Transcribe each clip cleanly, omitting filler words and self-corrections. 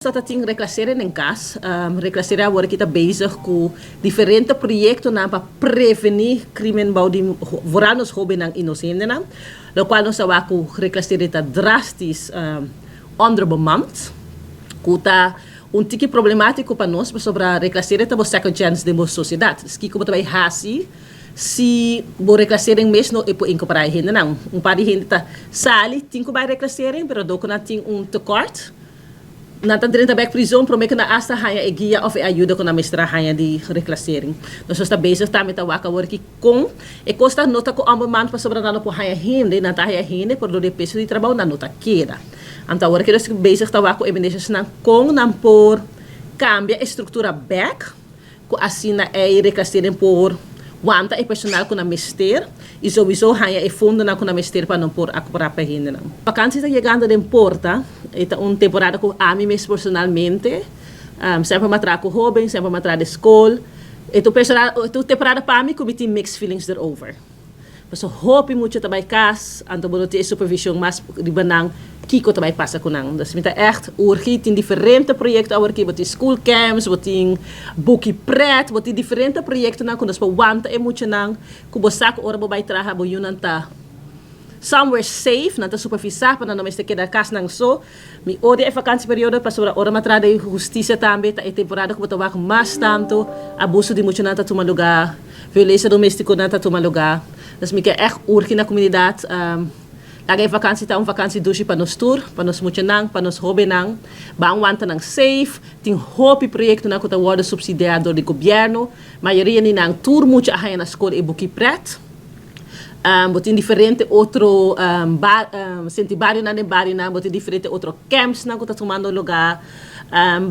Dat ating reclasseren in CAS. Reclasseren wordt kita bezig com diferente proyectos para prevenir crimen baudi vooral nos hobby ng inocente na. Lo qual nos awa ko reclasseren ta drastis onderbemand. Kuta tiki problemático para nós sobre reclasseren ta bo second chance de mo sociedade. Ski ko ba hasi si bo reclasseren mesmo e po incorporar gente não. Par de gente ta sali tinko ba reclasseren pero do ko na ting tekort. Natan drin tabek prisão promete na asta haya e guia of e ajuda com a mestra haya de reclassering. Nós está bezig também tá waka work com e costa nota com ambos man para sobrar por haya hinde na tá haya hinde por do de peso de trabalho na nota queda. Anta work nós bezig tá waka evidências na com na por cambia estrutura back com assina e reclassering por wanta e personal com a mestre e sowieso haya e fundo na com a mestre para não por a própria hinde não. Vakantie está chegando de porta. Esta temporada que a mim mesmo personalmente sempre me trago hobby, sempre me trago escola. Esta temporada para mim que tem mixed feelings erover. Mas hobby muito também cas, anto bono te supervisão mas de banang kiko também passa com nang. Dus met echt urgent in diferente projecten over ki, wat in school camps, wat in boekie pret, wat in diferente projecten nang kunas pa wanta e muito nang kubo sak ora bo bij traha bo yunanta. Somewhere safe, nanta supervisar para não mestre que da casa não só. Mi odia a vakantieperiode para sobre hora matrada de justiça também, tá e temporada que botar mais tanto abuso de muito nanta toma lugar, violência doméstica nanta toma lugar. Dus mi que echt urgent na comunidade. Lagay vakantie tá vakantie dushi para nos tour, para nos muito nang, para nos hobby nang, bang wanta nang safe, tem hobby projeto na kota worden subsidiado do governo, maioria ni nang tour muito a na escola e buki pret. Botin diferente outro senti barrio na botin diferente outro camps na kota tomando lugar.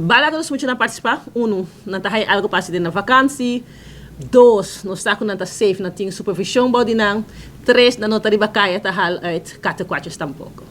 Balaga nos muito na participar. Na tá algo para na vakantie. 2, nos está com nanta safe na ting supervisão body nang. 3, na nota riba kaya ta hal uit katekwatjes tampouco.